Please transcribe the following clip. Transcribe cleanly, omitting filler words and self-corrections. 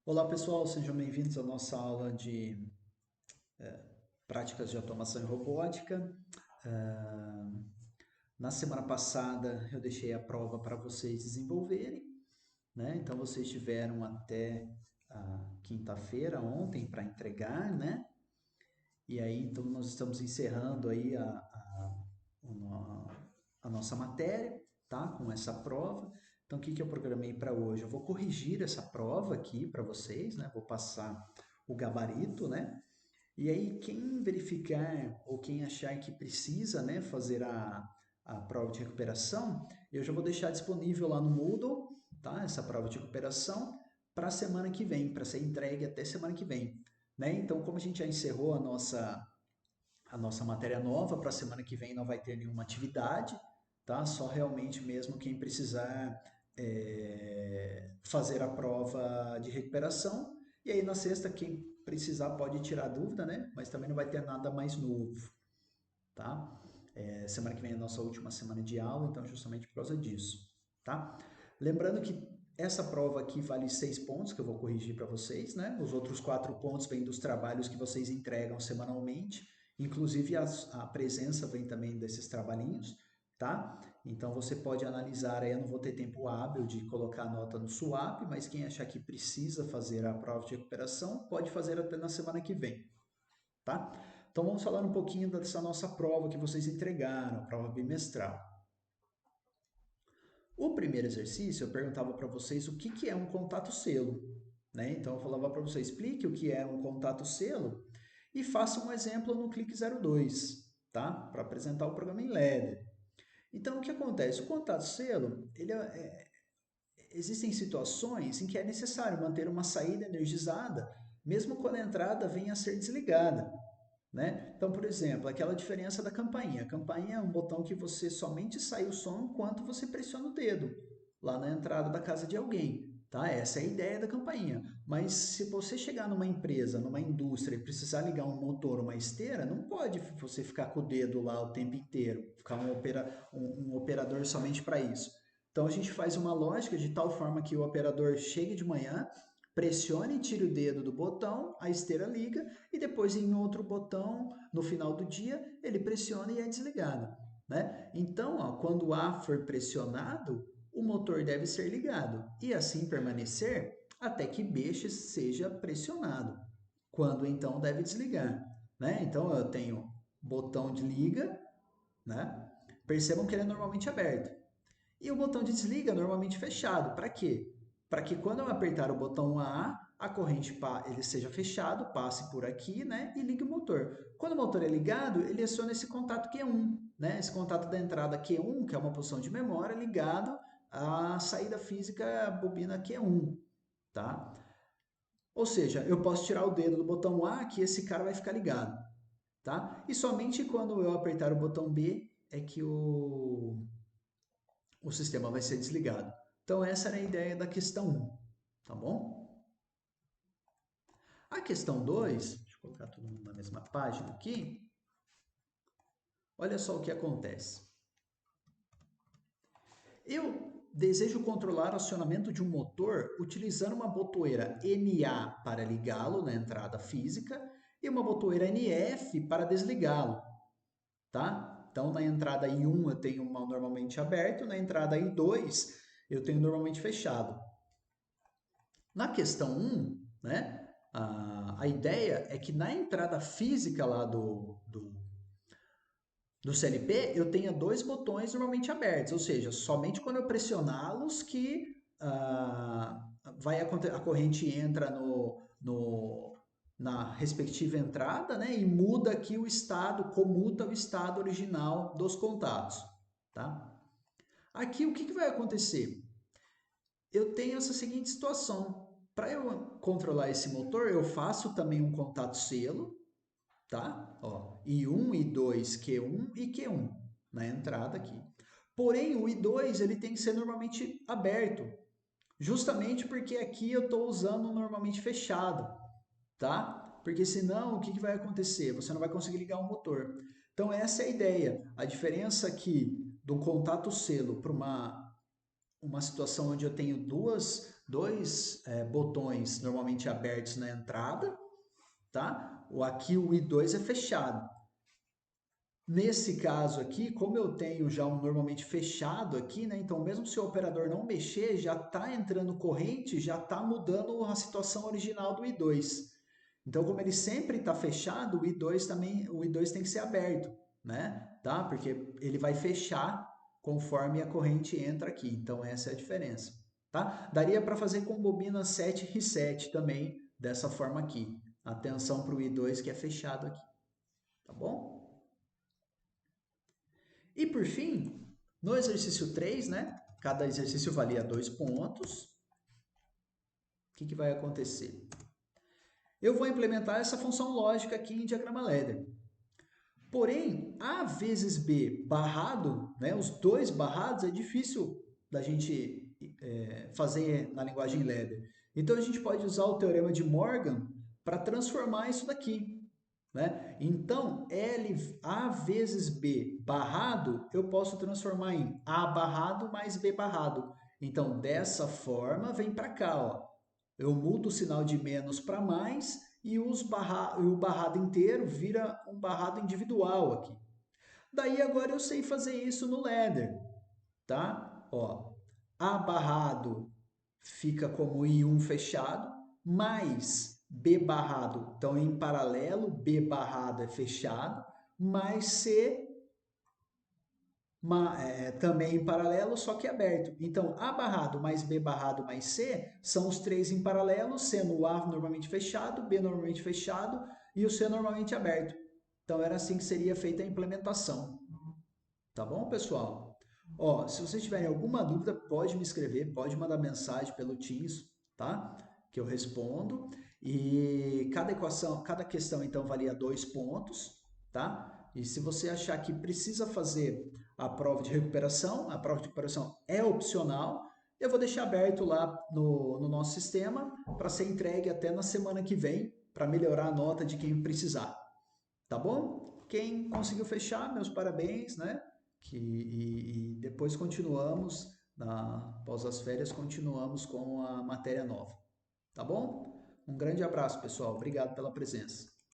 Olá pessoal, sejam bem-vindos à nossa aula de práticas de automação e robótica. Ah, Na semana passada eu deixei a prova para vocês desenvolverem, né? Então vocês tiveram até a quinta-feira, ontem, para entregar, né? E aí então nós estamos encerrando aí a nossa matéria, tá? Com essa prova. Então o que eu programei para hoje? Eu vou corrigir essa prova aqui para vocês, né? Vou passar o gabarito, né? E aí, quem verificar ou quem achar que precisa, né, fazer a prova de recuperação, eu já vou deixar disponível lá no Moodle, tá? Essa prova de recuperação para a semana que vem, para ser entregue até semana que vem, né? Então, como a gente já encerrou a nossa matéria nova, para a semana que vem não vai ter nenhuma atividade, tá? Só realmente mesmo quem precisar fazer a prova de recuperação. E aí na sexta, quem precisar pode tirar dúvida, né? Mas também não vai ter nada mais novo, tá? Semana que vem é a nossa última semana de aula, então justamente por causa disso, tá? Lembrando que essa prova aqui vale 6 pontos, que eu vou corrigir para vocês, né? Os outros 4 pontos vêm dos trabalhos que vocês entregam semanalmente, inclusive a presença vem também desses trabalhinhos, tá? Então você pode analisar aí, eu não vou ter tempo hábil de colocar a nota no swap, mas quem achar que precisa fazer a prova de recuperação, pode fazer até na semana que vem, tá? Então vamos falar um pouquinho dessa nossa prova que vocês entregaram, a prova bimestral. O primeiro exercício eu perguntava para vocês o que é um contato selo, né? Então eu falava para vocês, explique o que é um contato selo e faça um exemplo no Clique 02, tá? Para apresentar o programa em LED. Então o que acontece? O contato selo, existem situações em que é necessário manter uma saída energizada, mesmo quando a entrada venha a ser desligada. Né? Então, por exemplo, aquela diferença da campainha. A campainha é um botão que você somente sai o som enquanto você pressiona o dedo lá na entrada da casa de alguém. Tá? Essa é a ideia da campainha. Mas se você chegar numa empresa, numa indústria e precisar ligar um motor, uma esteira, não pode você ficar com o dedo lá o tempo inteiro, ficar um operador somente para isso. Então a gente faz uma lógica de tal forma que o operador chegue de manhã, pressione e tire o dedo do botão, a esteira liga e depois em outro botão, no final do dia, ele pressiona e é desligado. Né? Então, ó, quando o A for pressionado, o motor deve ser ligado e assim permanecer até que B seja pressionado. Quando então deve desligar. Né? Então eu tenho botão de liga, né? Percebam que ele é normalmente aberto. E o botão de desliga é normalmente fechado. Para quê? Para que quando eu apertar o botão a corrente ele seja fechado, passe por aqui, né, e ligue o motor. Quando o motor é ligado, ele aciona esse contato Q1, né, esse contato da entrada Q1, que é uma posição de memória, ligado à saída física bobina Q1, tá? Ou seja, eu posso tirar o dedo do botão A que esse cara vai ficar ligado, tá? E somente quando eu apertar o botão B é que o sistema vai ser desligado. Então, essa era a ideia da questão 1, tá bom? A questão 2, deixa eu colocar tudo na mesma página aqui. Olha só o que acontece. Eu desejo controlar o acionamento de um motor utilizando uma botoeira NA para ligá-lo na entrada física e uma botoeira NF para desligá-lo, tá? Então, na entrada I1 eu tenho normalmente aberto, na entrada I2 eu tenho normalmente fechado. Na questão 1, né, a ideia é que na entrada física lá do CLP eu tenha dois botões normalmente abertos, ou seja, somente quando eu pressioná-los que a corrente entra na respectiva entrada, né, e muda aqui o estado, comuta o estado original dos contatos. Tá? Aqui o que vai acontecer? Eu tenho essa seguinte situação. Para eu controlar esse motor, eu faço também um contato selo, tá? Ó, I1, I2, Q1 e Q1 na entrada aqui. Porém, o I2 ele tem que ser normalmente aberto, justamente porque aqui eu estou usando normalmente fechado, tá? Porque senão o que vai acontecer? Você não vai conseguir ligar o motor. Então essa é a ideia. A diferença aqui do contato selo para uma situação onde eu tenho botões normalmente abertos na entrada, tá? Aqui o I2 é fechado. Nesse caso aqui, como eu tenho já um normalmente fechado aqui, né? Então, mesmo se o operador não mexer, já está entrando corrente, já está mudando a situação original do I2. Então, como ele sempre está fechado, o I2 tem que ser aberto, né? Tá? Porque ele vai fechar conforme a corrente entra aqui. Então, essa é a diferença, tá? Daria para fazer com bobina 7 reset também, dessa forma aqui. Atenção para o I2 que é fechado aqui, tá bom? E por fim, no exercício 3, né? Cada exercício valia 2 pontos. O que vai acontecer? Eu vou implementar essa função lógica aqui em diagrama ladder. Porém, A vezes B barrado, né, os dois barrados, é difícil da gente fazer na linguagem ladder. Então, a gente pode usar o teorema de Morgan para transformar isso daqui. Né? Então, A vezes B barrado, eu posso transformar em A barrado mais B barrado. Então, dessa forma, vem para cá. Ó. Eu mudo o sinal de menos para mais e o barrado inteiro vira um barrado individual aqui. Daí, agora eu sei fazer isso no ladder. Tá? Ó, A barrado fica como I1 fechado, mais B barrado, então em paralelo, B barrado é fechado, mais C também em paralelo, só que aberto. Então, A barrado mais B barrado mais C são os três em paralelo, sendo o A normalmente fechado, B normalmente fechado e o C normalmente aberto. Então, era assim que seria feita a implementação. Tá bom, pessoal? Ó, se vocês tiverem alguma dúvida, pode me escrever, pode mandar mensagem pelo Teams, tá? Que eu respondo. E cada questão, então, valia 2 pontos, tá? E se você achar que precisa fazer a prova de recuperação, a prova de recuperação é opcional, eu vou deixar aberto lá no nosso sistema para ser entregue até na semana que vem, para melhorar a nota de quem precisar. Tá bom? Quem conseguiu fechar, meus parabéns, né? E depois continuamos, após as férias, continuamos com a matéria nova. Tá bom? Um grande abraço, pessoal. Obrigado pela presença.